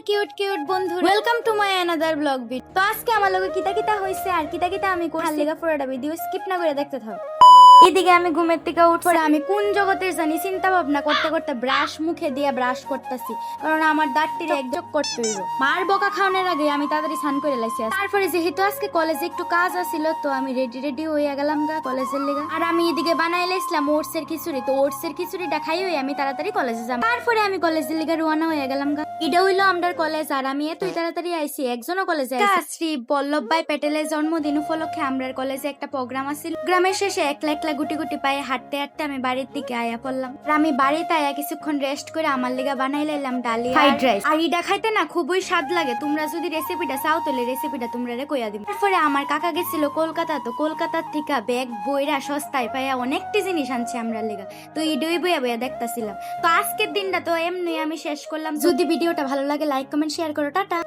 Cute cute বন্ধু, welcome to my another blog video. তো আজকে আমার লগে কিতা কিতা হইছে আর কিতা কিতা আমি কোথার লেগা পুরোটা ভিডিও স্কিপ না করে দেখতে থাকো। এদিকে আমি ঘুমের থেকে উঠে আমি কোন জগতের জানি চিন্তা ভাবনা করতে করতে ব্রাশ মুখে দিয়ে ব্রাশ করতেছি, কারণ আমার দাঁতটিরে একযোগ করতে হইব। মার বকা খাওয়ানোর আগে আমি তাড়াতাড়ি স্নান করে লাইছি। তারপরে যেহেতু আজকে কলেজে একটু কাজ আছিল, তো আমি রেডি হয়ে গেলাম গা কলেজের লেগা। আর আমি এদিকে বানাই লাইছিলাম ওটসের খিচুড়ি, তো ওটসের খিচুড়িটা খাই হই আমি তাড়াতাড়ি কলেজে যাব। তারপরে আমি কলেজের লেগা রওনা হয়ে গেলাম গা। এটা হইলো আমরার কলেজ, আর আমি এতই তাড়াতাড়ি আইছি একজনও কলেজে আইছি। শ্রী বল্লভ ভাই প্যাটেলের জন্মদিন উপলক্ষে আমরার কলেজে একটা প্রোগ্রাম আছিল। গ্রামের শেষে একলা একলা গুটি গুটি পায়ে হাঁটতে হাঁটতে আমি বাড়ির দিকে আয়া পড়লাম। আর আমি বাড়িতে আয়া কিছুক্ষণ রেস্ট করে আমার লেগা বানাই লাইলাম ডালি ফ্রাইড রাইস। আর ইডা খাইতে না খুবই স্বাদ লাগে। তোমরা যদি রেসিপিটা চাও তাহলে রেসিপিটা তোমরা কইয়া দিবে। তারপরে আমার কাকা গেছিল কলকাতা, তো কলকাতার থেকে ব্যাগ বইরা সস্তায় পাইয়া অনেকটি জিনিস আনছে আমরা লেগা। তো ইডই বইয়া বইয়া দেখতাছিলাম। তো আজকের দিনটা তো এমনি আমি শেষ করলাম। যদি ভিডিওটা ভালো লাগে লাইক কমেন্ট শেয়ার করো। টাটা।